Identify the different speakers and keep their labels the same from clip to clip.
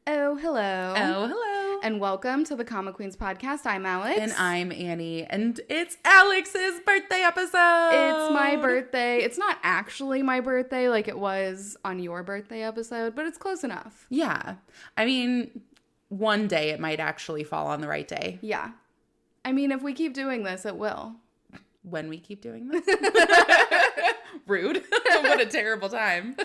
Speaker 1: Oh, hello.
Speaker 2: Oh, hello.
Speaker 1: And welcome to the Comic Queens podcast. I'm Alex.
Speaker 2: And I'm Annie. And it's Alex's birthday episode.
Speaker 1: It's my birthday. It's not actually my birthday like it was on your birthday episode, but it's close enough.
Speaker 2: Yeah. I mean, one day it might actually fall on the right day.
Speaker 1: Yeah. I mean, if we keep doing this, it will.
Speaker 2: When we keep doing this. Rude. What a terrible time.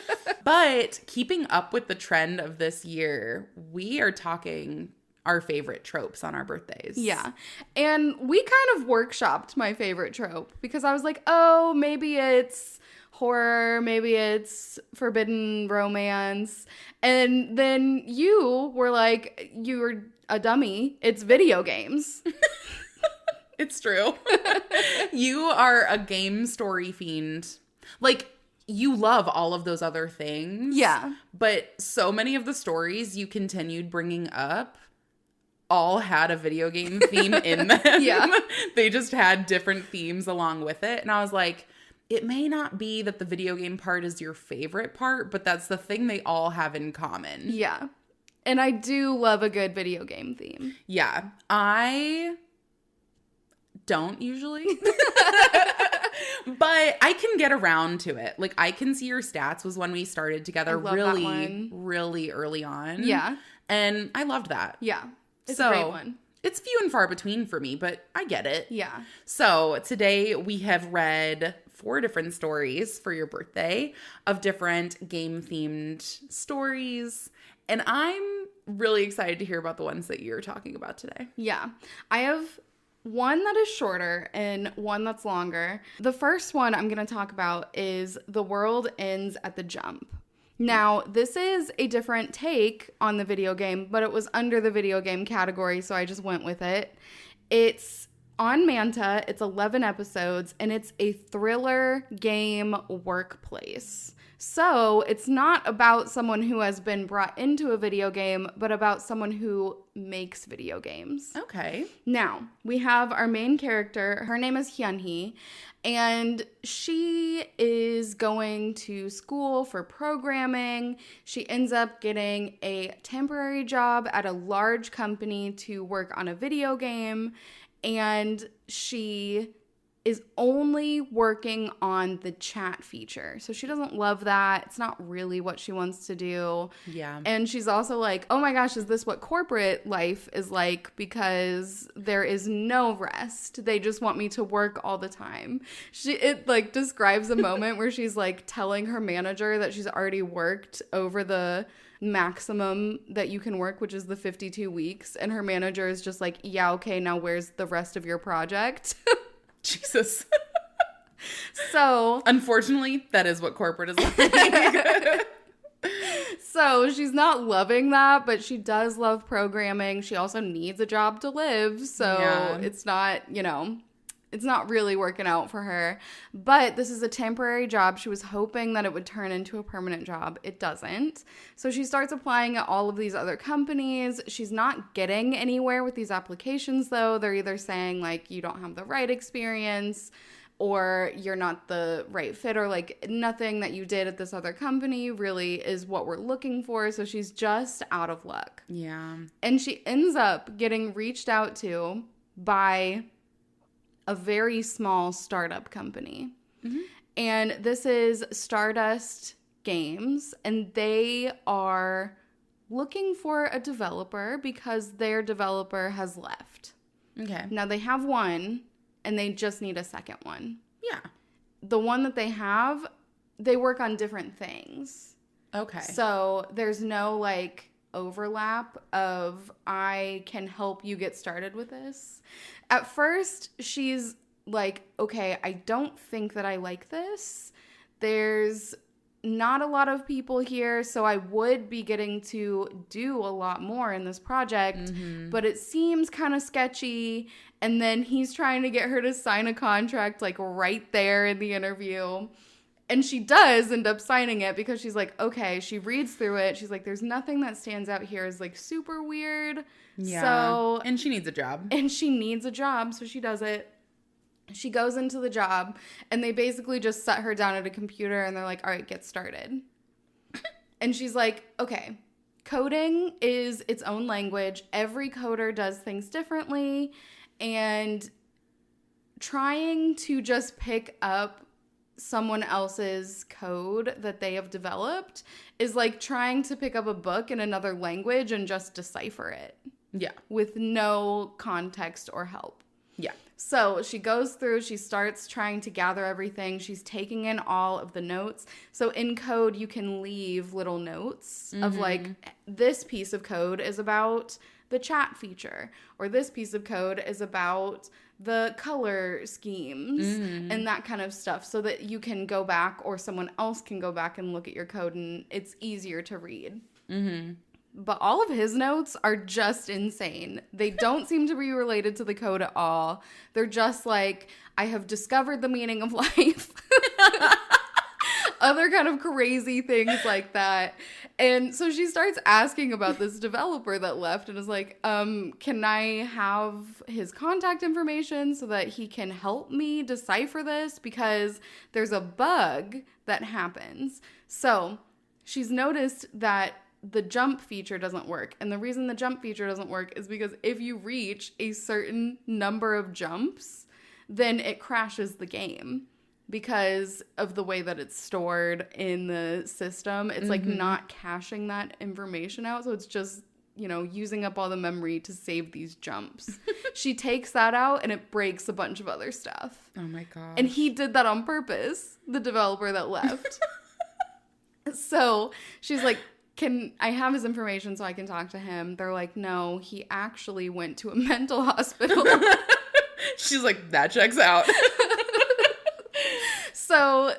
Speaker 2: But keeping up with the trend of this year, we are talking our favorite tropes on our birthdays.
Speaker 1: Yeah. And we kind of workshopped my favorite trope because I was like, oh, maybe it's horror, maybe it's forbidden romance. And then you were like, you were a dummy. It's video games.
Speaker 2: It's true. You are a game story fiend. Like, you love all of those other things.
Speaker 1: Yeah.
Speaker 2: But so many of the stories you continued bringing up all had a video game theme in them.
Speaker 1: Yeah.
Speaker 2: They just had different themes along with it. And I was like, it may not be that the video game part is your favorite part, but that's the thing they all have in common.
Speaker 1: Yeah. And I do love a good video game theme.
Speaker 2: Yeah. I don't usually. But I can get around to it. Like, I Can See Your Stats was when we started together really early on.
Speaker 1: Yeah.
Speaker 2: And I loved that.
Speaker 1: Yeah. It's a great one.
Speaker 2: It's few and far between for me, but I get it.
Speaker 1: Yeah.
Speaker 2: So today we have read 4 different stories for your birthday of different game-themed stories. And I'm really excited to hear about the ones that you're talking about today.
Speaker 1: Yeah. I have one that is shorter and one that's longer. The first one I'm going to talk about is The World Ends at the Jump. Now, this is a different take on the video game, but it was under the video game category, so I just went with it. It's on Manta, it's 11 episodes, and it's a thriller game workplace. So it's not about someone who has been brought into a video game, but about someone who makes video games.
Speaker 2: Okay.
Speaker 1: Now, we have our main character. Her name is Hyunhee, and she is going to school for programming. She ends up getting a temporary job at a large company to work on a video game, and she is only working on the chat feature. So she doesn't love that. It's not really what she wants to do.
Speaker 2: Yeah.
Speaker 1: And she's also like, oh my gosh, is this what corporate life is like? Because there is no rest. They just want me to work all the time. It like describes a moment where she's like telling her manager that she's already worked over the maximum that you can work, which is the 52 weeks. And her manager is just like, yeah, okay, now where's the rest of your project?
Speaker 2: Jesus.
Speaker 1: So,
Speaker 2: unfortunately, that is what corporate is like.
Speaker 1: So she's not loving that, but she does love programming. She also needs a job to live. So It's not, it's not really working out for her. But this is a temporary job. She was hoping that it would turn into a permanent job. It doesn't. So she starts applying at all of these other companies. She's not getting anywhere with these applications, though. They're either saying, like, you don't have the right experience or you're not the right fit, or like nothing that you did at this other company really is what we're looking for. So she's just out of luck.
Speaker 2: Yeah.
Speaker 1: And she ends up getting reached out to by a very small startup company. Mm-hmm. And this is Stardust Games, and they are looking for a developer because their developer has left.
Speaker 2: Okay.
Speaker 1: Now they have one, and they just need a second one.
Speaker 2: Yeah.
Speaker 1: The one that they have, they work on different things.
Speaker 2: Okay.
Speaker 1: So there's no like overlap of I can help you get started with this. At first, she's like, okay, I don't think that I like this. There's not a lot of people here, so I would be getting to do a lot more in this project, but it seems kind of sketchy. And then he's trying to get her to sign a contract like right there in the interview. And she does end up signing it because she's like, okay, she reads through it. She's like, there's nothing that stands out here as like super weird.
Speaker 2: Yeah.
Speaker 1: So,
Speaker 2: and she needs a job.
Speaker 1: And she needs a job, so she does it. She goes into the job, and they basically just set her down at a computer, and they're like, all right, get started. And she's like, okay, coding is its own language. Every coder does things differently, and trying to just pick up someone else's code that they have developed is like trying to pick up a book in another language and just decipher it.
Speaker 2: Yeah.
Speaker 1: With no context or help.
Speaker 2: Yeah.
Speaker 1: So she goes through, she starts trying to gather everything. She's taking in all of the notes. So in code, you can leave little notes of like, this piece of code is about the chat feature, or this piece of code is about the color schemes and that kind of stuff, so that you can go back, or someone else can go back and look at your code, and it's easier to read. But all of his notes are just insane. They don't seem to be related to the code at all. They're just like, I have discovered the meaning of life. Other kind of crazy things like that. And so she starts asking about this developer that left and is like, can I have his contact information so that he can help me decipher this? Because there's a bug that happens. So she's noticed that the jump feature doesn't work. And the reason the jump feature doesn't work is because if you reach a certain number of jumps, then it crashes the game because of the way that it's stored in the system. It's like not caching that information out. So it's just, you know, using up all the memory to save these jumps. She takes that out and it breaks a bunch of other stuff.
Speaker 2: Oh my God.
Speaker 1: And he did that on purpose, the developer that left. So she's like, can I have his information so I can talk to him? They're like, no, he actually went to a mental hospital.
Speaker 2: She's like, that checks out.
Speaker 1: So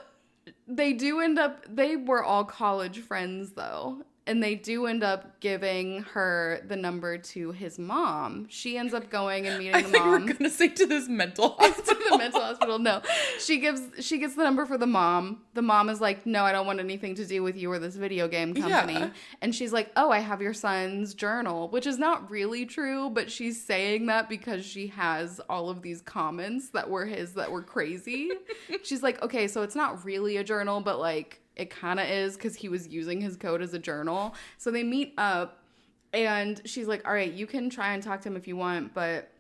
Speaker 1: they do end up, they were all college friends though. And they do end up giving her the number to his mom. She ends up going and meeting the mom.
Speaker 2: I think we're gonna say to this mental hospital.
Speaker 1: To the mental hospital. No, she gets the number for the mom. The mom is like, no, I don't want anything to do with you or this video game company.
Speaker 2: Yeah.
Speaker 1: And she's like, oh, I have your son's journal, which is not really true, but she's saying that because she has all of these comments that were his that were crazy. She's like, okay, so it's not really a journal, but like, it kind of is, because he was using his code as a journal. So they meet up and she's like, all right, you can try and talk to him if you want, but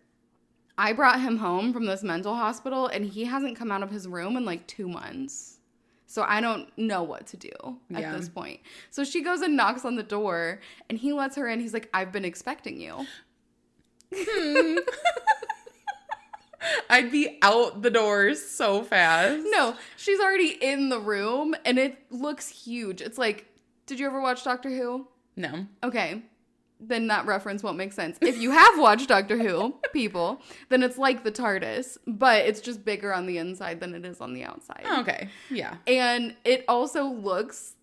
Speaker 1: I brought him home from this mental hospital and he hasn't come out of his room in like 2 months. So I don't know what to do at this point. So she goes and knocks on the door and he lets her in. He's like, I've been expecting you.
Speaker 2: I'd be out the door so fast.
Speaker 1: No, she's already in the room and it looks huge. It's like, did you ever watch Doctor Who?
Speaker 2: No.
Speaker 1: Okay. Then that reference won't make sense. If you have watched Doctor Who, people, then it's like the TARDIS, but it's just bigger on the inside than it is on the outside.
Speaker 2: Oh, okay. Yeah.
Speaker 1: And it also looks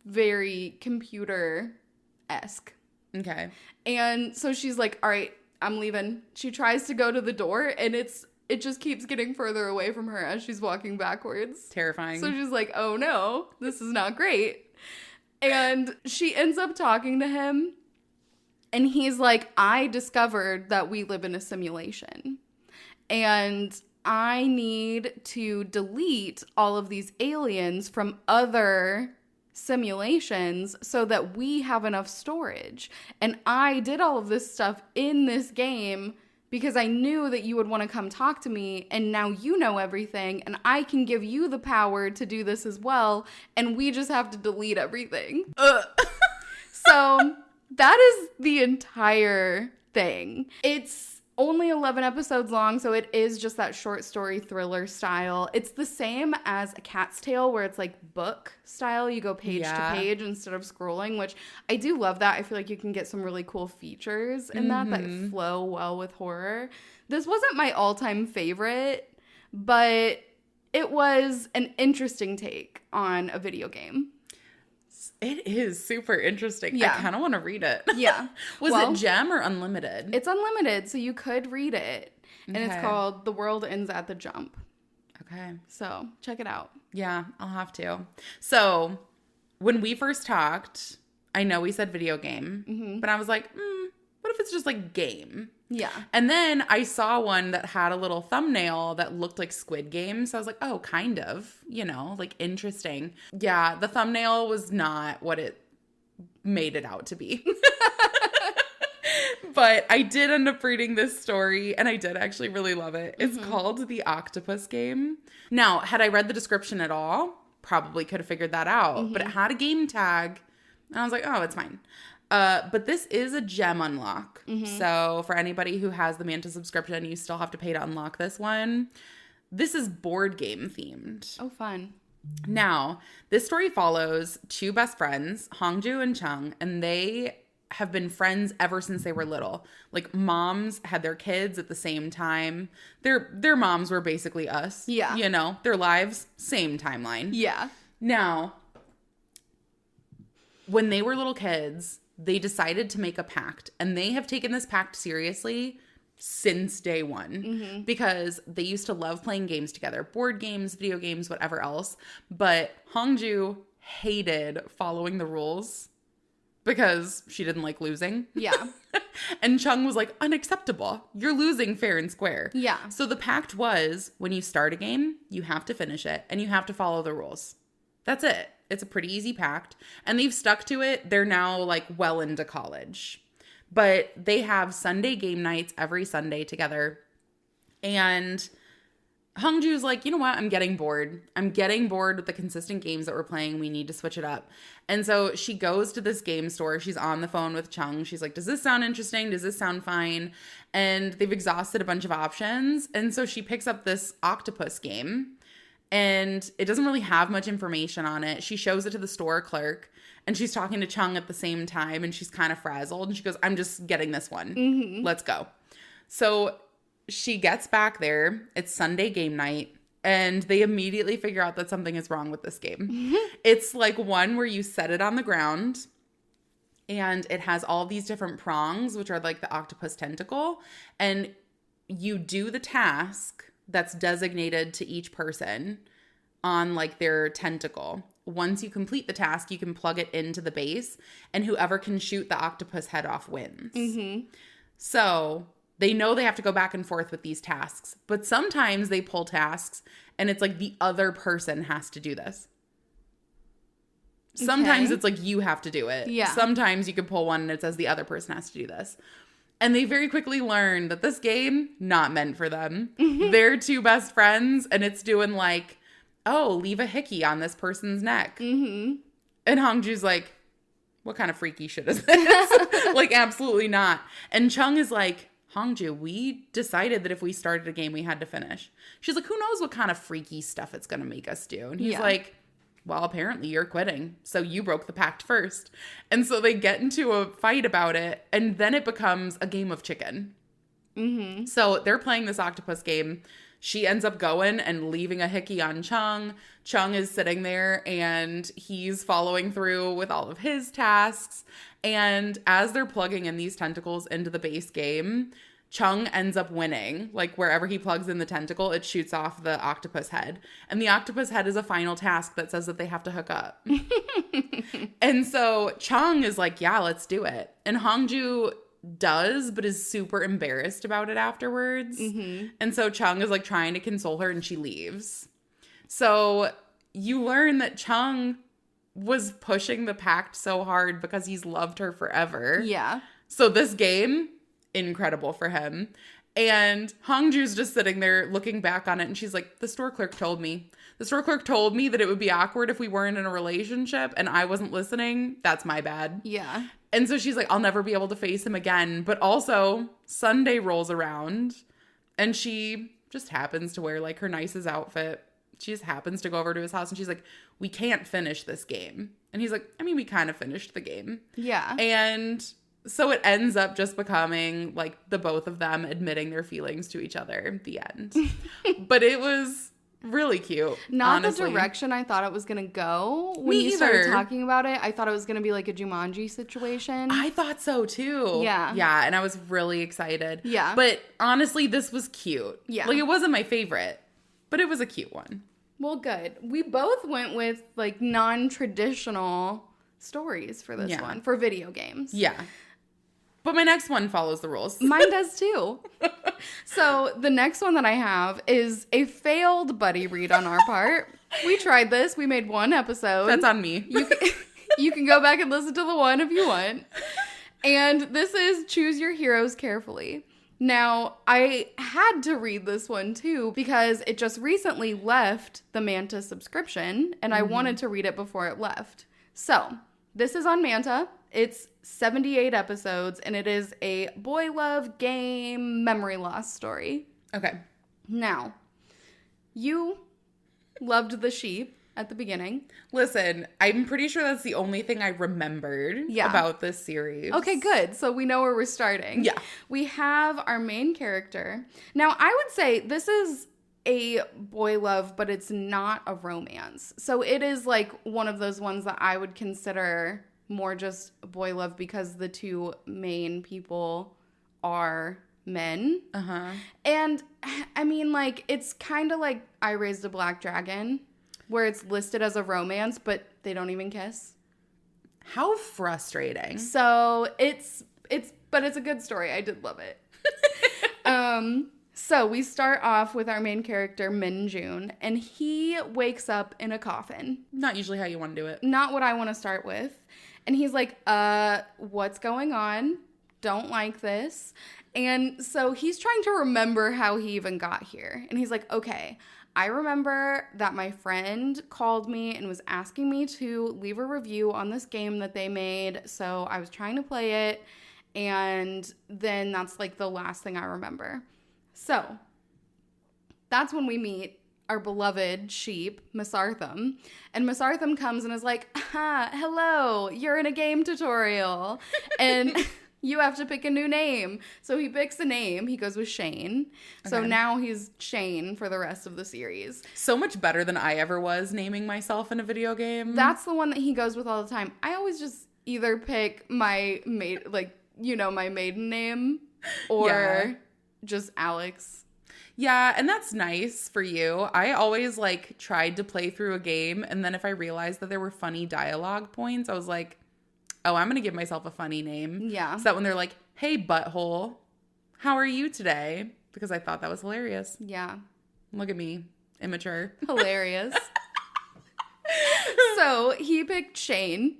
Speaker 1: very computer-esque.
Speaker 2: Okay.
Speaker 1: And so she's like, all right, I'm leaving. She tries to go to the door and it just keeps getting further away from her as she's walking backwards.
Speaker 2: Terrifying.
Speaker 1: So she's like, oh no, this is not great. And she ends up talking to him and he's like, I discovered that we live in a simulation and I need to delete all of these aliens from other simulations so that we have enough storage. And I did all of this stuff in this game because I knew that you would want to come talk to me, and now you know everything and I can give you the power to do this as well, and we just have to delete everything. So that is the entire thing. It's only 11 episodes long, so it is just that short story thriller style. It's the same as A Cat's Tale, where it's like book style. You go page to page instead of scrolling, which I do love that. I feel like you can get some really cool features in that flow well with horror. This wasn't my all-time favorite, but it was an interesting take on a video game.
Speaker 2: It is super interesting.
Speaker 1: Yeah.
Speaker 2: I kind of want to read it.
Speaker 1: Yeah.
Speaker 2: Was it gem or unlimited?
Speaker 1: It's unlimited, so you could read it. And it's
Speaker 2: Okay.
Speaker 1: called The World Ends at the Jump.
Speaker 2: Okay.
Speaker 1: So check it out.
Speaker 2: Yeah, I'll have to. So when we first talked, I know we said video game, but I was like, what if it's just like game?
Speaker 1: Yeah.
Speaker 2: And then I saw one that had a little thumbnail that looked like Squid Game. So I was like, oh, kind of, like interesting. Yeah, the thumbnail was not what it made it out to be. But I did end up reading this story, and I did actually really love it. It's called The Octopus Game. Now, had I read the description at all, probably could have figured that out. But it had a game tag, and I was like, oh, it's fine. But this is a gem unlock. So for anybody who has the Manta subscription, you still have to pay to unlock this one. This is board game themed.
Speaker 1: Oh, fun.
Speaker 2: Now, this story follows two best friends, Hongju and Chung, and they have been friends ever since they were little. Like, moms had their kids at the same time. Their moms were basically us.
Speaker 1: Yeah.
Speaker 2: You know, their lives, same timeline.
Speaker 1: Yeah.
Speaker 2: Now, when they were little kids, they decided to make a pact, and they have taken this pact seriously since day one because they used to love playing games together, board games, video games, whatever else. But Hongju hated following the rules because she didn't like losing.
Speaker 1: Yeah.
Speaker 2: And Chung was like, unacceptable. You're losing fair and square.
Speaker 1: Yeah.
Speaker 2: So the pact was, when you start a game, you have to finish it and you have to follow the rules. That's it. It's a pretty easy pact. And they've stuck to it. They're now like well into college. But they have Sunday game nights every Sunday together. And Hongju's like, you know what? I'm getting bored. I'm getting bored with the consistent games that we're playing. We need to switch it up. And so she goes to this game store. She's on the phone with Chung. She's like, does this sound interesting? Does this sound fine? And they've exhausted a bunch of options. And so she picks up this Octopus Game. And it doesn't really have much information on it. She shows it to the store clerk. And she's talking to Chung at the same time. And she's kind of frazzled. And she goes, I'm just getting this one. Let's go. So she gets back there. It's Sunday game night. And they immediately figure out that something is wrong with this game. It's like one where you set it on the ground. And it has all these different prongs, which are like the octopus tentacle. And you do the task that's designated to each person on like their tentacle. Once you complete the task, you can plug it into the base, and whoever can shoot the octopus head off wins. So they know they have to go back and forth with these tasks, but sometimes they pull tasks and it's like the other person has to do this. Sometimes it's like you have to do it.
Speaker 1: Yeah.
Speaker 2: Sometimes you can pull one and it says the other person has to do this. And they very quickly learn that this game, not meant for them. They're two best friends, and it's doing like, oh, leave a hickey on this person's neck. And Hongju's like, what kind of freaky shit is this? Like, absolutely not. And Chung is like, Hongju, we decided that if we started a game, we had to finish. She's like, who knows what kind of freaky stuff it's going to make us do? And he's like, well, apparently you're quitting. So you broke the pact first. And so they get into a fight about it. And then it becomes a game of chicken. So they're playing this octopus game. She ends up going and leaving a hickey on Chung. Chung is sitting there and he's following through with all of his tasks. And as they're plugging in these tentacles into the base game, Chung ends up winning. Like, wherever he plugs in the tentacle, it shoots off the octopus head. And the octopus head is a final task that says that they have to hook up. And so Chung is like, yeah, let's do it. And Hongju does, but is super embarrassed about it afterwards. And so Chung is like trying to console her, and she leaves. So you learn that Chung was pushing the pact so hard because he's loved her forever.
Speaker 1: Yeah.
Speaker 2: So this game, incredible for him. And Hongju's just sitting there looking back on it, and she's like, the store clerk told me. The store clerk told me that it would be awkward if we weren't in a relationship, and I wasn't listening. That's my bad.
Speaker 1: Yeah.
Speaker 2: And so she's like, I'll never be able to face him again. But also, Sunday rolls around, and she just happens to wear like her nicest outfit. She just happens to go over to his house, and she's like, we can't finish this game. And he's like, I mean, we kind of finished the game.
Speaker 1: Yeah.
Speaker 2: And so it ends up just becoming like the both of them admitting their feelings to each other at the end. But it was really cute.
Speaker 1: Not
Speaker 2: honestly.
Speaker 1: the direction I thought it was going to go. When
Speaker 2: Me
Speaker 1: you
Speaker 2: either.
Speaker 1: started talking about it, I thought it was going to be like a Jumanji situation.
Speaker 2: I thought so too.
Speaker 1: Yeah.
Speaker 2: Yeah, and I was really excited.
Speaker 1: Yeah.
Speaker 2: But honestly, this was cute.
Speaker 1: Yeah.
Speaker 2: Like, it wasn't my favorite, but it was a cute one.
Speaker 1: Well, good. We both went with like non-traditional stories for this one, for video games.
Speaker 2: Yeah. But my next one follows the rules.
Speaker 1: Mine does too. So the next one that I have is a failed buddy read on our part. We tried this. We made one episode.
Speaker 2: That's on me.
Speaker 1: You can go back and listen to the one if you want. And this is Choose Your Heroes Carefully. Now, I had to read this one too because it just recently left the Manta subscription and I wanted to read it before it left. So, this is on Manta. It's 78 episodes and it is a boy love game memory loss story.
Speaker 2: Okay.
Speaker 1: Now, you loved the sheep at the beginning.
Speaker 2: Listen, I'm pretty sure that's the only thing I remembered about this series.
Speaker 1: Okay, good. So we know where we're starting.
Speaker 2: Yeah.
Speaker 1: We have our main character. Now, I would say this is a boy love, but it's not a romance. So it is like one of those ones that I would consider more just boy love because the two main people are men.
Speaker 2: Uh-huh.
Speaker 1: And I mean, like, it's kind of like I Raised a Black Dragon, where it's listed as a romance, but they don't even kiss.
Speaker 2: How frustrating.
Speaker 1: So it's a good story. I did love it. So we start off with our main character, Min Jun, and he wakes up in a coffin.
Speaker 2: Not usually how you want to do it.
Speaker 1: Not what I want to start with. And he's like, what's going on? Don't like this. And so he's trying to remember how he even got here. And he's like, okay, I remember that my friend called me and was asking me to leave a review on this game that they made. So I was trying to play it. And then that's like the last thing I remember. So that's when we meet our beloved sheep, Miss Artham. And Miss Artham comes and is like, hello, you're in a game tutorial. And you have to pick a new name. So he picks a name. He goes with Shane. Okay. So now he's Shane for the rest of the series.
Speaker 2: So much better than I ever was naming myself in a video game.
Speaker 1: That's the one that he goes with all the time. I always just either pick my my maiden name or just Alex.
Speaker 2: Yeah, and that's nice for you. I always tried to play through a game, and then if I realized that there were funny dialogue points, I was like, oh, I'm going to give myself a funny name.
Speaker 1: Yeah.
Speaker 2: So that when they're like, hey, butthole, how are you today? Because I thought that was hilarious.
Speaker 1: Yeah.
Speaker 2: Look at me. Immature.
Speaker 1: Hilarious. So he picked Shane.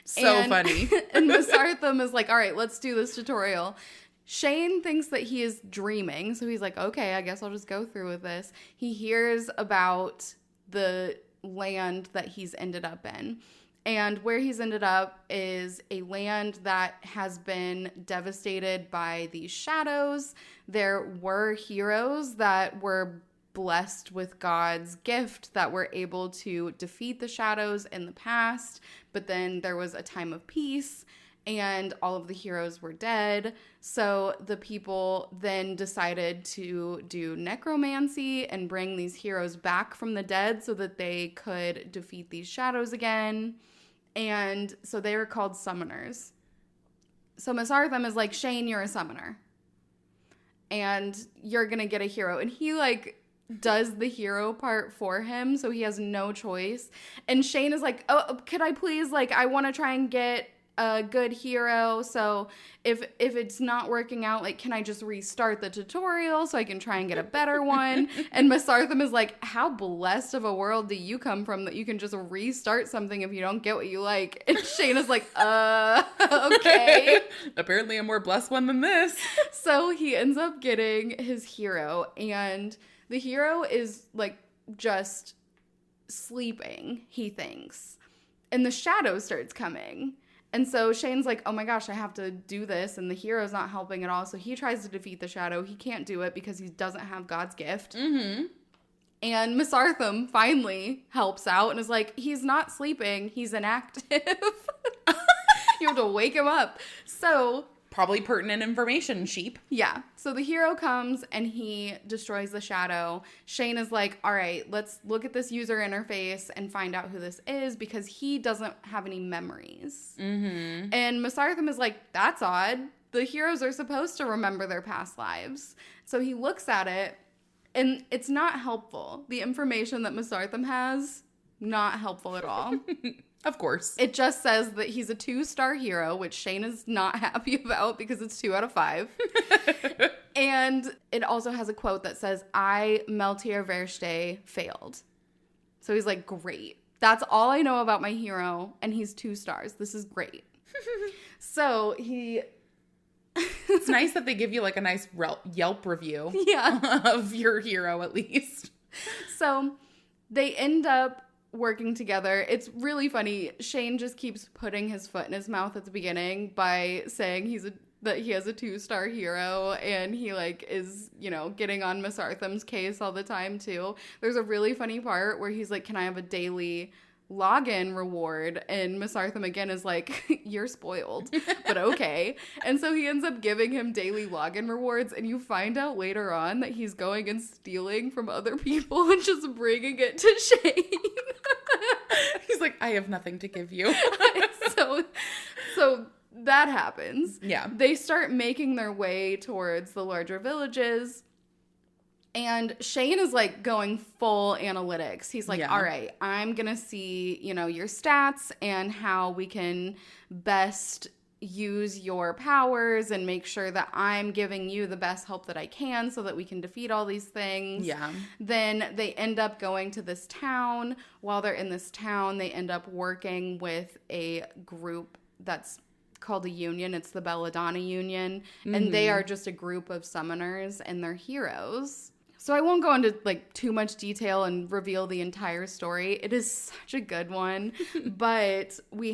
Speaker 2: So funny.
Speaker 1: And Miss Artham is like, all right, let's do this tutorial. Shane thinks that he is dreaming. So he's like, okay, I guess I'll just go through with this. He hears about the land that he's ended up in. And where he's ended up is a land that has been devastated by these shadows. There were heroes that were blessed with God's gift that were able to defeat the shadows in the past. But then there was a time of peace and all of the heroes were dead. So the people then decided to do necromancy and bring these heroes back from the dead so that they could defeat these shadows again. And so they were called summoners. So Miss Artham is like, Shane, you're a summoner. And you're going to get a hero. And he does the hero part for him. So he has no choice. And Shane is like, oh, could I please, I want to try and get a good hero. So if it's not working out, can I just restart the tutorial so I can try and get a better one? And Miss Artham is like, how blessed of a world do you come from that you can just restart something if you don't get what you like? And Shane is like, okay.
Speaker 2: Apparently a more blessed one than this.
Speaker 1: So he ends up getting his hero, and the hero is just sleeping, he thinks. And the shadow starts coming. And so Shane's like, oh my gosh, I have to do this. And the hero's not helping at all. So he tries to defeat the shadow. He can't do it because he doesn't have God's gift.
Speaker 2: Mm-hmm.
Speaker 1: And Miss Artham finally helps out and is like, he's not sleeping. He's inactive. You have to wake him up. So
Speaker 2: probably pertinent information, sheep.
Speaker 1: Yeah. So the hero comes and he destroys the shadow. Shane is like, all right, let's look at this user interface and find out who this is because he doesn't have any memories.
Speaker 2: Mm-hmm.
Speaker 1: And Miss Artham is like, that's odd. The heroes are supposed to remember their past lives. So he looks at it and it's not helpful. The information that Miss Artham has, not helpful at all.
Speaker 2: Of course.
Speaker 1: It just says that he's a 2-star hero, which Shane is not happy about because it's 2 out of 5. And it also has a quote that says, I, Meltier Verste, failed. So he's like, great. That's all I know about my hero, and he's 2 stars. This is great. So
Speaker 2: It's nice that they give you like a nice Yelp review of your hero at least.
Speaker 1: So they end up working together. It's really funny. Shane just keeps putting his foot in his mouth at the beginning by saying that he has a 2-star hero, and he like is, getting on Miss Artham's case all the time too. There's a really funny part where he's like, "Can I have a daily login reward?" And Miss Artham again is like, "You're spoiled, but okay." And so he ends up giving him daily login rewards, and you find out later on that he's going and stealing from other people and just bringing it to Shane.
Speaker 2: He's like, "I have nothing to give you."
Speaker 1: So that happens.
Speaker 2: Yeah.
Speaker 1: They start making their way towards the larger villages. And Shane is like going full analytics. He's like, "All right, I'm going to see, your stats and how we can best use your powers and make sure that I'm giving you the best help that I can so that we can defeat all these things."
Speaker 2: Yeah.
Speaker 1: Then they end up going to this town. While they're in this town, they end up working with a group that's called a union. It's the Belladonna Union. Mm-hmm. And they are just a group of summoners, and they're heroes. So I won't go into like too much detail and reveal the entire story. It is such a good one. But we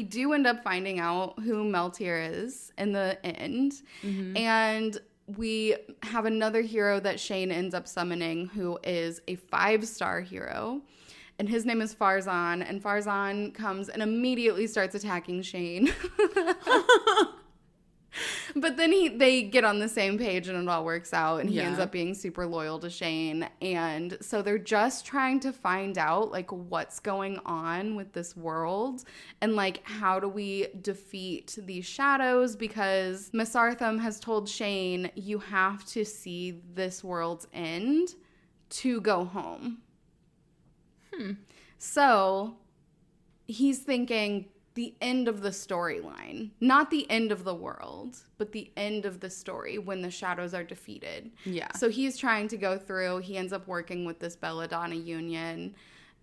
Speaker 1: do end up finding out who Meltier is in the end. Mm-hmm. And we have another hero that Shane ends up summoning who is a 5-star hero. And his name is Farzan. And Farzan comes and immediately starts attacking Shane. But then they get on the same page and it all works out, and he ends up being super loyal to Shane. And so they're just trying to find out like what's going on with this world and like how do we defeat these shadows, because Miss Artham has told Shane, "You have to see this world's end to go home." So he's thinking the end of the storyline, not the end of the world, but the end of the story when the shadows are defeated. Yeah. So he's trying to go through. He ends up working with this Belladonna Union.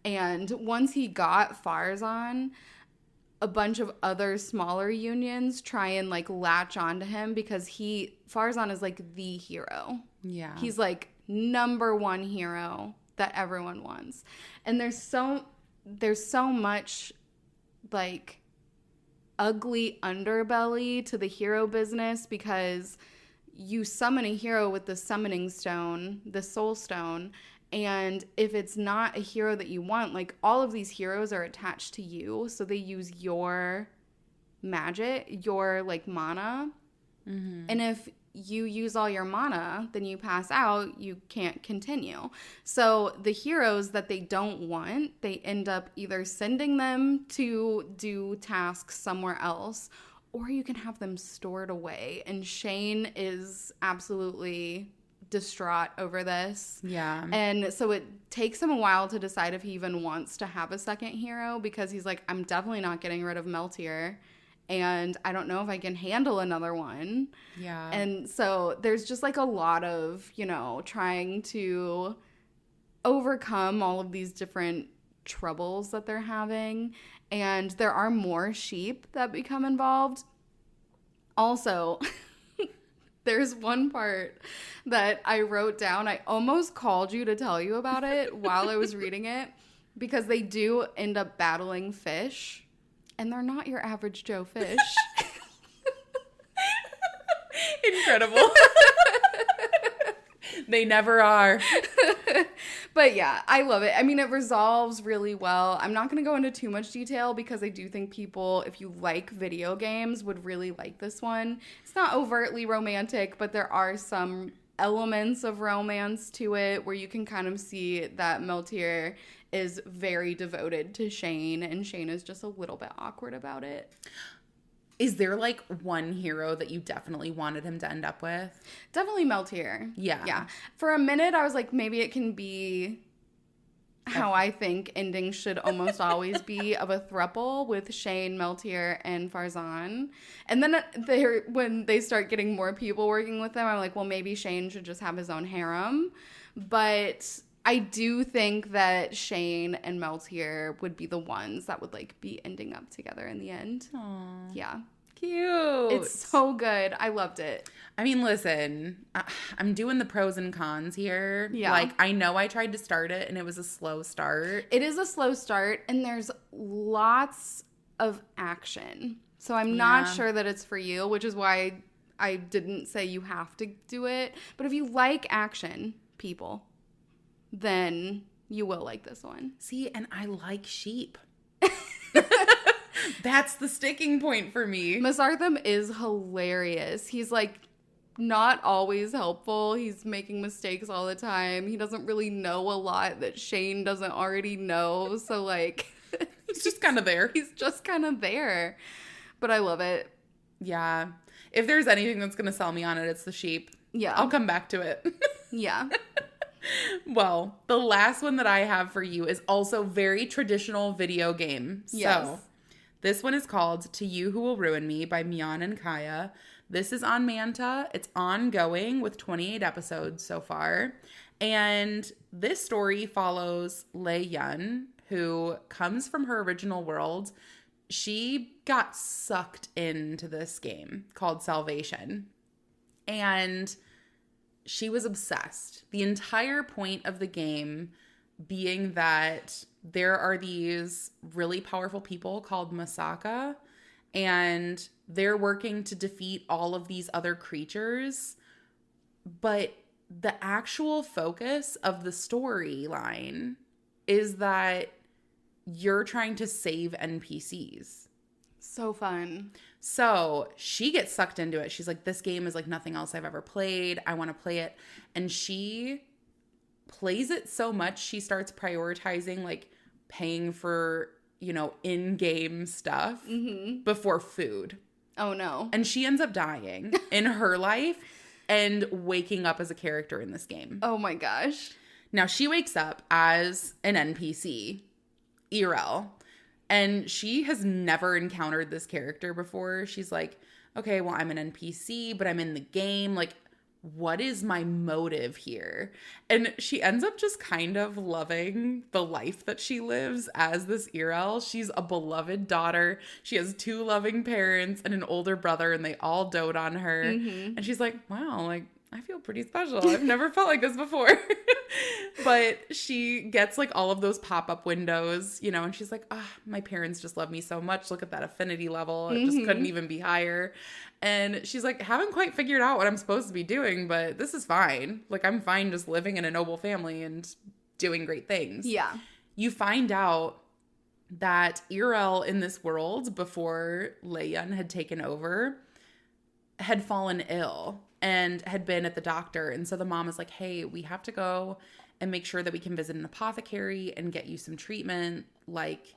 Speaker 1: And once he got Farzan, a bunch of other smaller unions try and like latch onto him because Farzan is like the hero. Yeah. He's like number one hero that everyone wants. And there's so much like ugly underbelly to the hero business, because you summon a hero with the summoning stone, the soul stone, and if it's not a hero that you want, like all of these heroes are attached to you, so they use your magic, your like mana. Mm-hmm. And if you use all your mana, then you pass out, you can't continue. So the heroes that they don't want, they end up either sending them to do tasks somewhere else, or you can have them stored away. And Shane is absolutely distraught over this. Yeah. And so it takes him a while to decide if he even wants to have a second hero, because he's like, "I'm definitely not getting rid of Meltier. And I don't know if I can handle another one." Yeah. And so there's just like a lot of, trying to overcome all of these different troubles that they're having. And there are more sheep that become involved. Also, there's one part that I wrote down. I almost called you to tell you about it while I was reading it, because they do end up battling fish. And they're not your average Joe fish.
Speaker 2: Incredible. They never are.
Speaker 1: But yeah, I love it. I mean, it resolves really well. I'm not going to go into too much detail because I do think people, if you like video games, would really like this one. It's not overtly romantic, but there are some elements of romance to it where you can kind of see that Meltier is very devoted to Shane, and Shane is just a little bit awkward about it.
Speaker 2: Is there like one hero that you definitely wanted him to end up with?
Speaker 1: Definitely Meltier. Yeah. For a minute, I was like, maybe it can be how I think endings should almost always be, of a throuple with Shane, Meltier, and Farzan. And then when they start getting more people working with them, I'm like, well, maybe Shane should just have his own harem. But I do think that Shane and Meltier would be the ones that would like be ending up together in the end.
Speaker 2: Aww.
Speaker 1: Yeah.
Speaker 2: Cute.
Speaker 1: It's so good. I loved it.
Speaker 2: I mean, listen, I'm doing the pros and cons here.
Speaker 1: Yeah.
Speaker 2: Like, I know I tried to start it and it was a slow start.
Speaker 1: It is a slow start and there's lots of action. So I'm not sure that it's for you, which is why I didn't say you have to do it. But if you like action, people, then you will like this one.
Speaker 2: See, and I like sheep. That's the sticking point for me.
Speaker 1: Miss Artham is hilarious. He's like not always helpful. He's making mistakes all the time. He doesn't really know a lot that Shane doesn't already know. So like
Speaker 2: he's just kind of there.
Speaker 1: He's just kind of there. But I love it.
Speaker 2: Yeah. If there's anything that's going to sell me on it, it's the sheep.
Speaker 1: Yeah.
Speaker 2: I'll come back to it.
Speaker 1: Yeah.
Speaker 2: Well, the last one that I have for you is also very traditional video game.
Speaker 1: Yes.
Speaker 2: So this one is called To You Who Will Ruin Me by Mian and Kaya. This is on Manta. It's ongoing with 28 episodes so far. And this story follows Lei Yun, who comes from her original world. She got sucked into this game called Salvation. And she was obsessed. The entire point of the game being that there are these really powerful people called Masaka, and they're working to defeat all of these other creatures. But the actual focus of the storyline is that you're trying to save NPCs.
Speaker 1: So fun.
Speaker 2: So she gets sucked into it. She's like, this game is like nothing else I've ever played. I want to play it. And she plays it so much, she starts prioritizing like paying for, in-game stuff before food.
Speaker 1: Oh, no.
Speaker 2: And she ends up dying in her life and waking up as a character in this game.
Speaker 1: Oh, my gosh.
Speaker 2: Now, she wakes up as an NPC, Irel. And she has never encountered this character before. She's like, okay, well, I'm an NPC, but I'm in the game. Like, what is my motive here? And she ends up just kind of loving the life that she lives as this Irel. She's a beloved daughter. She has 2 loving parents and an older brother, and they all dote on her. And she's like, wow, like, I feel pretty special. I've never felt like this before. But she gets like all of those pop-up windows, and she's like, my parents just love me so much. Look at that affinity level. It just couldn't even be higher. And she's like, haven't quite figured out what I'm supposed to be doing, but this is fine. Like, I'm fine just living in a noble family and doing great things.
Speaker 1: Yeah.
Speaker 2: You find out that Irel in this world, before Lei Yun had taken over, had fallen ill and had been at the doctor. And so the mom is like, hey, we have to go and make sure that we can visit an apothecary and get you some treatment. Like,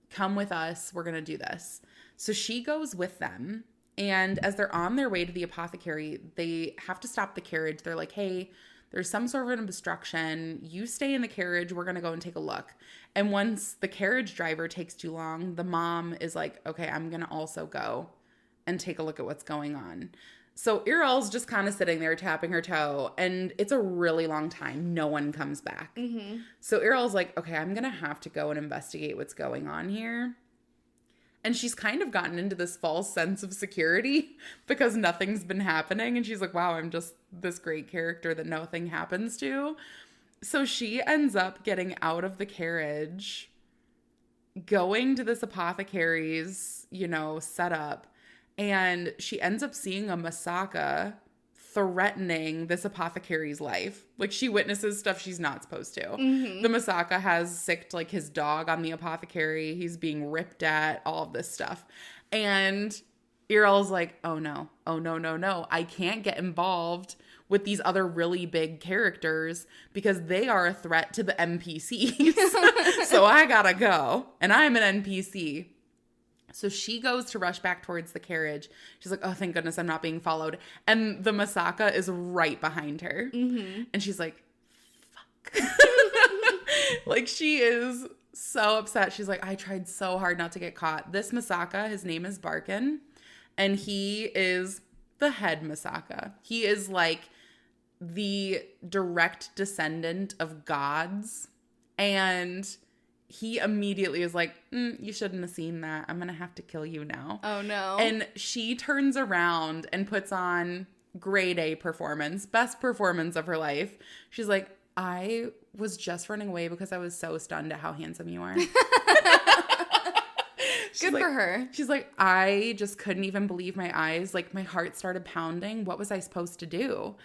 Speaker 2: come with us. We're going to do this. So she goes with them. And as they're on their way to the apothecary, they have to stop the carriage. They're like, hey, there's some sort of an obstruction. You stay in the carriage. We're going to go and take a look. And once the carriage driver takes too long, the mom is like, okay, I'm going to also go and take a look at what's going on. So Irel's just kind of sitting there tapping her toe, and it's a really long time. No one comes back. So Irel's like, okay, I'm going to have to go and investigate what's going on here. And she's kind of gotten into this false sense of security because nothing's been happening. And she's like, wow, I'm just this great character that nothing happens to. So she ends up getting out of the carriage, going to this apothecary's, setup. And she ends up seeing a Masaka threatening this apothecary's life. Like, she witnesses stuff she's not supposed to. The Masaka has sicked, like, his dog on the apothecary. He's being ripped at, all of this stuff. And Irel's like, oh, no. I can't get involved with these other really big characters because they are a threat to the NPCs. So I gotta go. And I'm an NPC. So she goes to rush back towards the carriage. She's like, oh, thank goodness I'm not being followed. And the Masaka is right behind her. And she's like, fuck. Like, she is so upset. She's like, I tried so hard not to get caught. This Masaka, his name is Barkin. And he is the head Masaka. He is like the direct descendant of gods. And he immediately is like, you shouldn't have seen that. I'm going to have to kill you now.
Speaker 1: Oh, no.
Speaker 2: And she turns around and puts on grade A performance, best performance of her life. She's like, I was just running away because I was so stunned at how handsome you are.
Speaker 1: Good for her.
Speaker 2: She's like, I just couldn't even believe my eyes. Like, my heart started pounding. What was I supposed to do?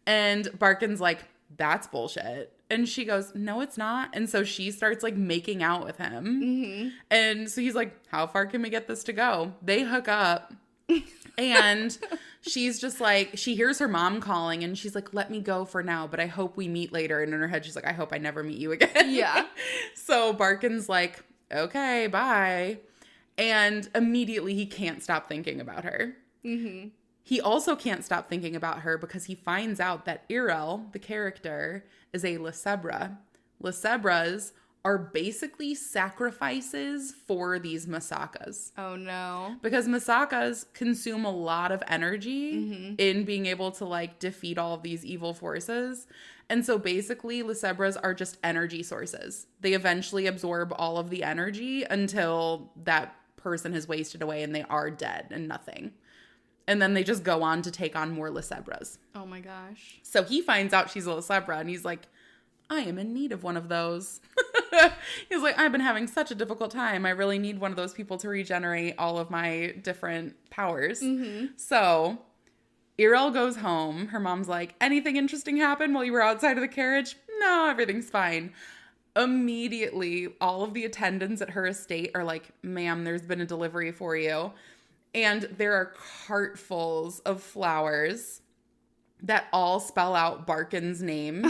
Speaker 2: And Barkin's like, that's bullshit. And she goes, no, it's not. And so she starts like making out with him. Mm-hmm. And so he's like, how far can we get this to go? They hook up. And she's just like, she hears her mom calling and she's like, let me go for now, but I hope we meet later. And in her head, she's like, I hope I never meet you again.
Speaker 1: Yeah.
Speaker 2: So Barkin's like, okay, bye. And immediately he can't stop thinking about her. Mm-hmm. He also can't stop thinking about her because he finds out that Irel, the character, is a Lesebra. Lesebras are basically sacrifices for these Masakas.
Speaker 1: Oh, no.
Speaker 2: Because Masakas consume a lot of energy in being able to, like, defeat all of these evil forces. And so basically, Lesebras are just energy sources. They eventually absorb all of the energy until that person has wasted away and they are dead and nothing. And then they just go on to take on more Lesebras.
Speaker 1: Oh my gosh.
Speaker 2: So he finds out she's a Lesebra and he's like, I am in need of one of those. He's like, I've been having such a difficult time. I really need one of those people to regenerate all of my different powers. Mm-hmm. So Irel goes home. Her mom's like, anything interesting happened while you were outside of the carriage? No, everything's fine. Immediately, all of the attendants at her estate are like, ma'am, there's been a delivery for you. And there are cartfuls of flowers that all spell out Barkin's name.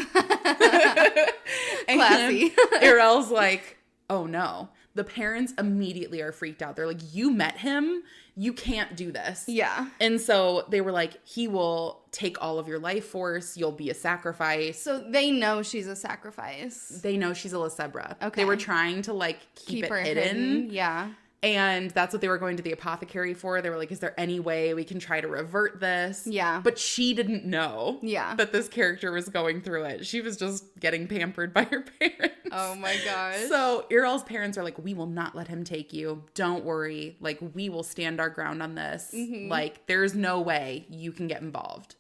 Speaker 1: Classy.
Speaker 2: Irel's like, oh no. The parents immediately are freaked out. They're like, you met him? You can't do this.
Speaker 1: Yeah.
Speaker 2: And so they were like, he will take all of your life force. You'll be a sacrifice.
Speaker 1: So they know she's a sacrifice.
Speaker 2: They know she's a Lesebra.
Speaker 1: Okay.
Speaker 2: They were trying to like keep it
Speaker 1: her
Speaker 2: hidden.
Speaker 1: Yeah.
Speaker 2: And that's what they were going to the apothecary for. They were like, is there any way we can try to revert this?
Speaker 1: Yeah.
Speaker 2: But she didn't know that this character was going through it. She was just getting pampered by her parents.
Speaker 1: Oh my gosh.
Speaker 2: So Irel's parents are like, we will not let him take you. Don't worry. Like, we will stand our ground on this. Mm-hmm. Like, there's no way you can get involved.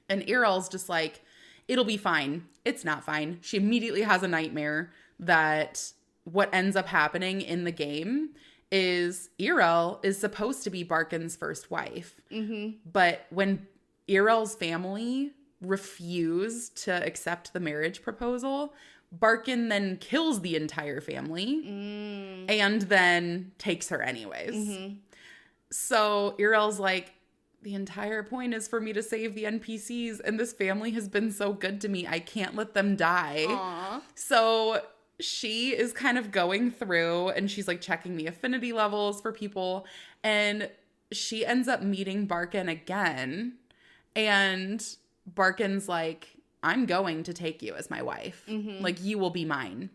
Speaker 2: And Irel's just like, it'll be fine. It's not fine. She immediately has a nightmare that what ends up happening in the game is Irel is supposed to be Barkin's first wife. Mm-hmm. But when Irel's family refused to accept the marriage proposal, Barkin then kills the entire family and then takes her anyways. Mm-hmm. So Irel's like, the entire point is for me to save the NPCs, and this family has been so good to me. I can't let them die.
Speaker 1: Aww.
Speaker 2: So she is kind of going through and she's like checking the affinity levels for people, and she ends up meeting Barkin again, and Barkin's like, I'm going to take you as my wife. Mm-hmm. Like, you will be mine.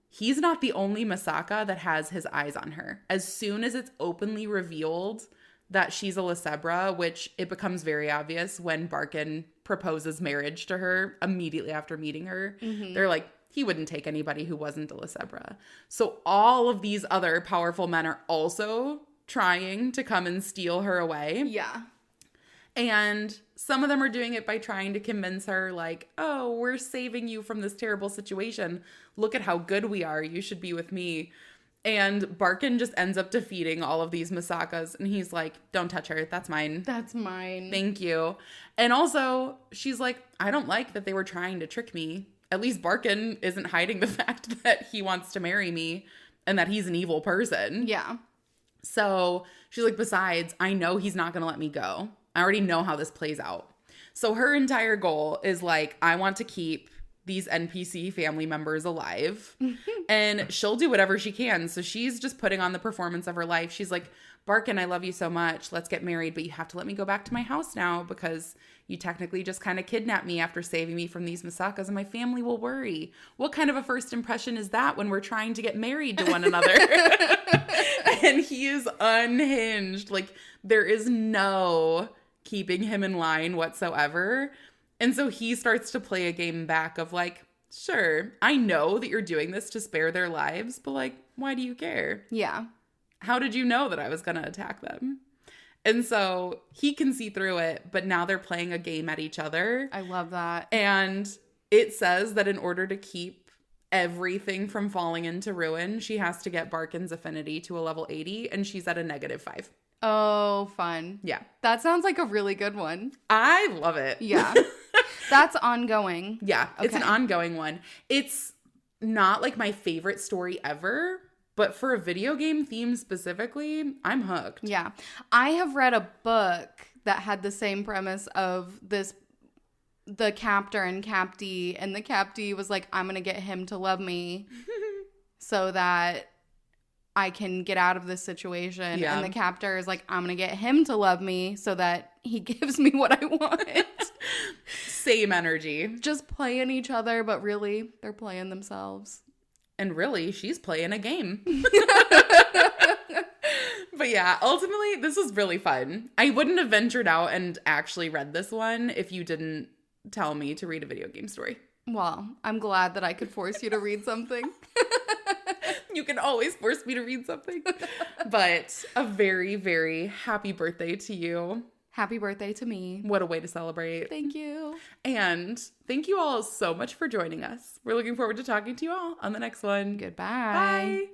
Speaker 2: He's not the only Masaka that has his eyes on her. As soon as it's openly revealed that she's a Lesebra, which it becomes very obvious when Barkin proposes marriage to her immediately after meeting her, they're like, he wouldn't take anybody who wasn't a Lesebra. So all of these other powerful men are also trying to come and steal her away.
Speaker 1: Yeah.
Speaker 2: And some of them are doing it by trying to convince her, like, oh, we're saving you from this terrible situation. Look at how good we are. You should be with me. And Barkin just ends up defeating all of these Masakas. And he's like, don't touch her. That's mine.
Speaker 1: That's mine.
Speaker 2: Thank you. And also, she's like, I don't like that they were trying to trick me. At least Barkin isn't hiding the fact that he wants to marry me and that he's an evil person.
Speaker 1: Yeah.
Speaker 2: So she's like, besides, I know he's not going to let me go. I already know how this plays out. So her entire goal is like, I want to keep these NPC family members alive. And she'll do whatever she can. So she's just putting on the performance of her life. She's like, Barkin, I love you so much. Let's get married, but you have to let me go back to my house now because you technically just kind of kidnapped me after saving me from these Masakas, and my family will worry. What kind of a first impression is that when we're trying to get married to one another? And he is unhinged. Like, there is no keeping him in line whatsoever. And so he starts to play a game back of like, sure, I know that you're doing this to spare their lives, but like, why do you care?
Speaker 1: Yeah.
Speaker 2: How did you know that I was going to attack them? And so he can see through it, but now they're playing a game at each other.
Speaker 1: I love that.
Speaker 2: And it says that in order to keep everything from falling into ruin, she has to get Barkin's affinity to a level 80, and she's at a -5.
Speaker 1: Oh, fun.
Speaker 2: Yeah.
Speaker 1: That sounds like a really good one.
Speaker 2: I love it.
Speaker 1: Yeah. That's ongoing.
Speaker 2: Yeah. It's an
Speaker 1: Okay.
Speaker 2: ongoing one. It's not like my favorite story ever, but for a video game theme specifically, I'm hooked.
Speaker 1: Yeah. I have read a book that had the same premise of the captor and captee, and the captee was like, I'm going to get him to love me so that I can get out of this situation.
Speaker 2: Yeah.
Speaker 1: And the captor is like, I'm going to get him to love me so that he gives me what I want.
Speaker 2: Same energy.
Speaker 1: Just playing each other, but really, they're playing themselves.
Speaker 2: And really, she's playing a game. But yeah, ultimately, this was really fun. I wouldn't have ventured out and actually read this one if you didn't tell me to read a video game story.
Speaker 1: Well, I'm glad that I could force you to read something.
Speaker 2: You can always force me to read something. But a very, very happy birthday to you.
Speaker 1: Happy birthday to me.
Speaker 2: What a way to celebrate.
Speaker 1: Thank you.
Speaker 2: And thank you all so much for joining us. We're looking forward to talking to you all on the next one.
Speaker 1: Goodbye.
Speaker 2: Bye.